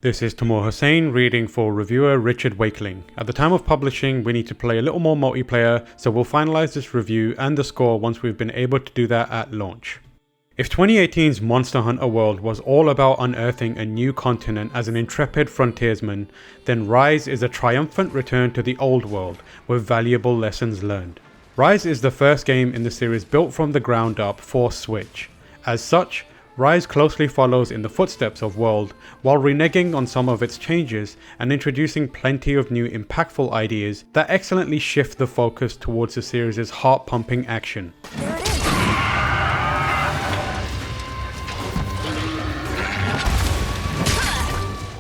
This is Timur Hussain reading for reviewer Richard Wakeling. At the time of publishing, we need to play a little more multiplayer, so we'll finalize this review and the score once we've been able to do that at launch. If 2018's Monster Hunter World was all about unearthing a new continent as an intrepid frontiersman, then Rise is a triumphant return to the old world with valuable lessons learned. Rise is the first game in the series built from the ground up for Switch. As such, Rise closely follows in the footsteps of World, while reneging on some of its changes and introducing plenty of new impactful ideas that excellently shift the focus towards the series' heart-pumping action.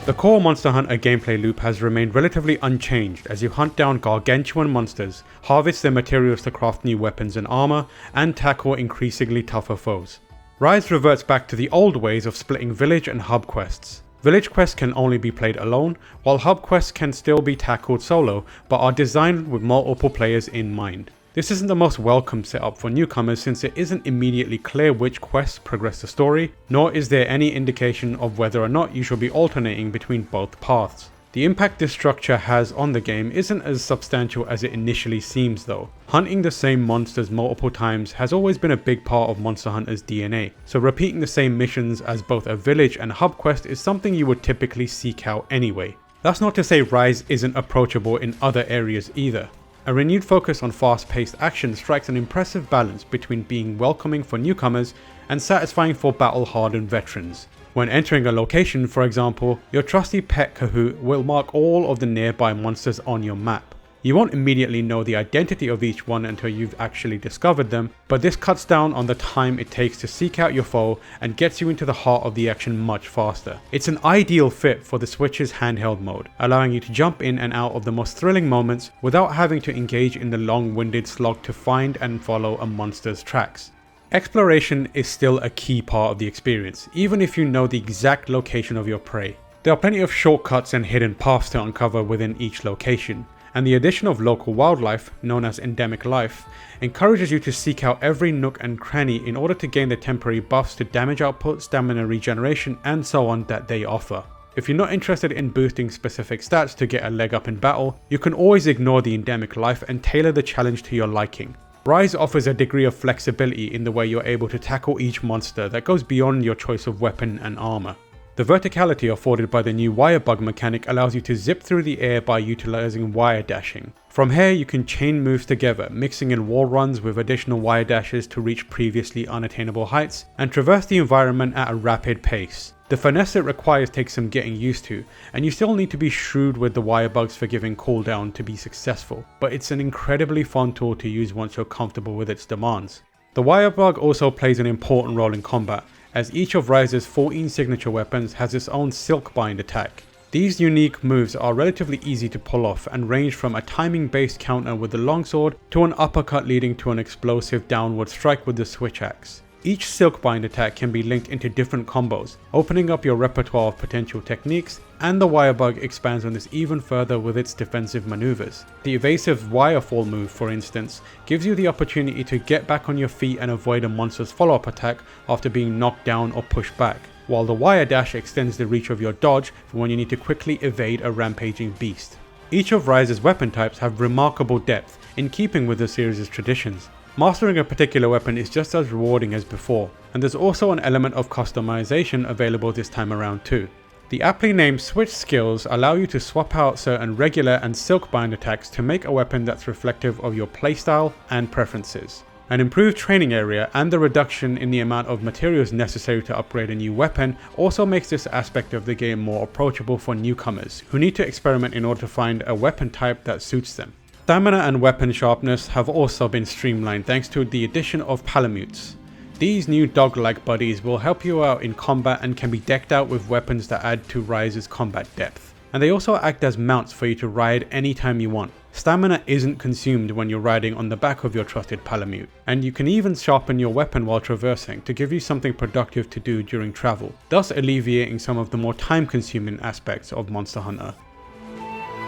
The core Monster Hunter gameplay loop has remained relatively unchanged as you hunt down gargantuan monsters, harvest their materials to craft new weapons and armor, and tackle increasingly tougher foes. Rise reverts back to the old ways of splitting village and hub quests. Village quests can only be played alone, while hub quests can still be tackled solo, but are designed with multiple players in mind. This isn't the most welcome setup for newcomers since it isn't immediately clear which quests progress the story, nor is there any indication of whether or not you should be alternating between both paths. The impact this structure has on the game isn't as substantial as it initially seems though. Hunting the same monsters multiple times has always been a big part of Monster Hunter's DNA, so repeating the same missions as both a village and hub quest is something you would typically seek out anyway. That's not to say Rise isn't approachable in other areas either. A renewed focus on fast-paced action strikes an impressive balance between being welcoming for newcomers and satisfying for battle-hardened veterans. When entering a location, for example, your trusty pet Kahoot will mark all of the nearby monsters on your map. You won't immediately know the identity of each one until you've actually discovered them, but this cuts down on the time it takes to seek out your foe and gets you into the heart of the action much faster. It's an ideal fit for the Switch's handheld mode, allowing you to jump in and out of the most thrilling moments without having to engage in the long-winded slog to find and follow a monster's tracks. Exploration is still a key part of the experience, even if you know the exact location of your prey. There are plenty of shortcuts and hidden paths to uncover within each location, and the addition of local wildlife, known as endemic life, encourages you to seek out every nook and cranny in order to gain the temporary buffs to damage output, stamina regeneration, and so on that they offer. If you're not interested in boosting specific stats to get a leg up in battle, you can always ignore the endemic life and tailor the challenge to your liking. Rise offers a degree of flexibility in the way you're able to tackle each monster that goes beyond your choice of weapon and armor. The verticality afforded by the new wirebug mechanic allows you to zip through the air by utilizing wire dashing. From here you can chain moves together, mixing in wall runs with additional wire dashes to reach previously unattainable heights and traverse the environment at a rapid pace. The finesse it requires takes some getting used to, and you still need to be shrewd with the wirebugs for giving cooldown to be successful, but it's an incredibly fun tool to use once you're comfortable with its demands. The wirebug also plays an important role in combat, as each of Rise's 14 signature weapons has its own silkbind attack. These unique moves are relatively easy to pull off and range from a timing based counter with the longsword to an uppercut leading to an explosive downward strike with the switch axe. Each silkbind attack can be linked into different combos, opening up your repertoire of potential techniques, and the wirebug expands on this even further with its defensive maneuvers. The evasive wirefall move, for instance, gives you the opportunity to get back on your feet and avoid a monster's follow-up attack after being knocked down or pushed back, while the wire dash extends the reach of your dodge for when you need to quickly evade a rampaging beast. Each of Rise's weapon types have remarkable depth in keeping with the series' traditions. Mastering a particular weapon is just as rewarding as before, and there's also an element of customization available this time around too. The aptly named switch skills allow you to swap out certain regular and silkbind attacks to make a weapon that's reflective of your playstyle and preferences. An improved training area and the reduction in the amount of materials necessary to upgrade a new weapon also makes this aspect of the game more approachable for newcomers who need to experiment in order to find a weapon type that suits them. Stamina and weapon sharpness have also been streamlined thanks to the addition of palamutes. These new dog-like buddies will help you out in combat and can be decked out with weapons that add to Rise's combat depth. And they also act as mounts for you to ride anytime you want. Stamina isn't consumed when you're riding on the back of your trusted palamute, and you can even sharpen your weapon while traversing to give you something productive to do during travel, thus alleviating some of the more time-consuming aspects of Monster Hunter.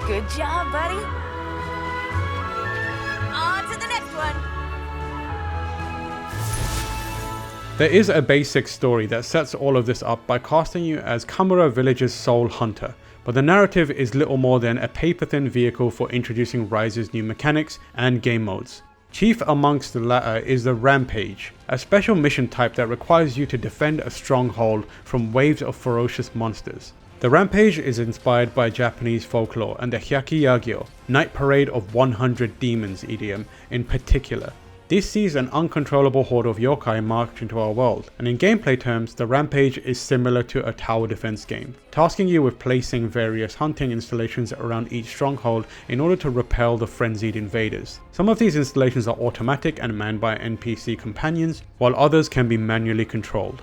Good job, buddy. On to the next one. There is a basic story that sets all of this up by casting you as Kamura Village's sole hunter, but the narrative is little more than a paper-thin vehicle for introducing Rise's new mechanics and game modes. Chief amongst the latter is the Rampage, a special mission type that requires you to defend a stronghold from waves of ferocious monsters. The Rampage is inspired by Japanese folklore and the Hyakiyagyo, Night Parade of 100 Demons idiom in particular. This sees an uncontrollable horde of yokai march into our world, and in gameplay terms, the Rampage is similar to a tower defense game, tasking you with placing various hunting installations around each stronghold in order to repel the frenzied invaders. Some of these installations are automatic and manned by NPC companions, while others can be manually controlled.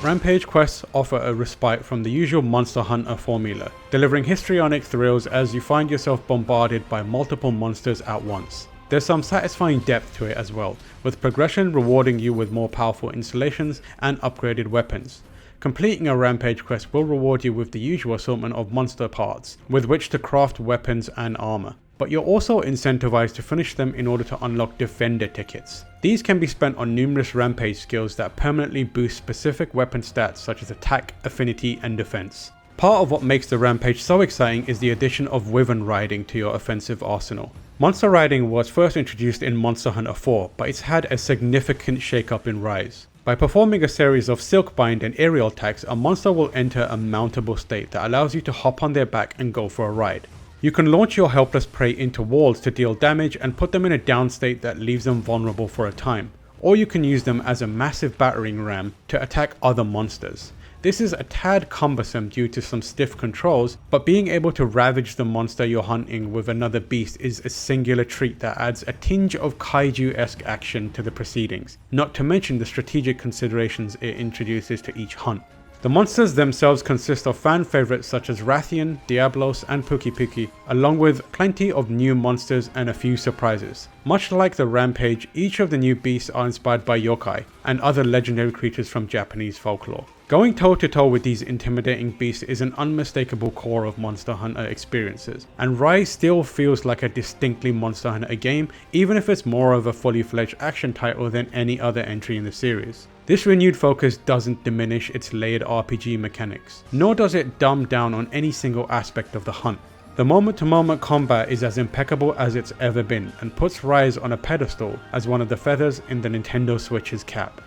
Rampage quests offer a respite from the usual Monster Hunter formula, delivering histrionic thrills as you find yourself bombarded by multiple monsters at once. There's some satisfying depth to it as well, with progression rewarding you with more powerful installations and upgraded weapons. Completing a Rampage quest will reward you with the usual assortment of monster parts, with which to craft weapons and armor. But you're also incentivized to finish them in order to unlock Defender tickets. These can be spent on numerous Rampage skills that permanently boost specific weapon stats such as attack, affinity, and defense. Part of what makes the Rampage so exciting is the addition of Wyvern riding to your offensive arsenal. Monster riding was first introduced in Monster Hunter 4, but it's had a significant shake-up in Rise. By performing a series of silkbind and aerial attacks, a monster will enter a mountable state that allows you to hop on their back and go for a ride. You can launch your helpless prey into walls to deal damage and put them in a down state that leaves them vulnerable for a time, or you can use them as a massive battering ram to attack other monsters. This is a tad cumbersome due to some stiff controls, but being able to ravage the monster you're hunting with another beast is a singular treat that adds a tinge of kaiju-esque action to the proceedings, not to mention the strategic considerations it introduces to each hunt. The monsters themselves consist of fan favourites such as Rathian, Diablos and Puki, along with plenty of new monsters and a few surprises. Much like the Rampage, each of the new beasts are inspired by yokai and other legendary creatures from Japanese folklore. Going toe to toe with these intimidating beasts is an unmistakable core of Monster Hunter experiences, and Rise still feels like a distinctly Monster Hunter game, even if it's more of a fully fledged action title than any other entry in the series. This renewed focus doesn't diminish its layered RPG mechanics, nor does it dumb down on any single aspect of the hunt. The moment-to-moment combat is as impeccable as it's ever been, and puts Rise on a pedestal as one of the feathers in the Nintendo Switch's cap.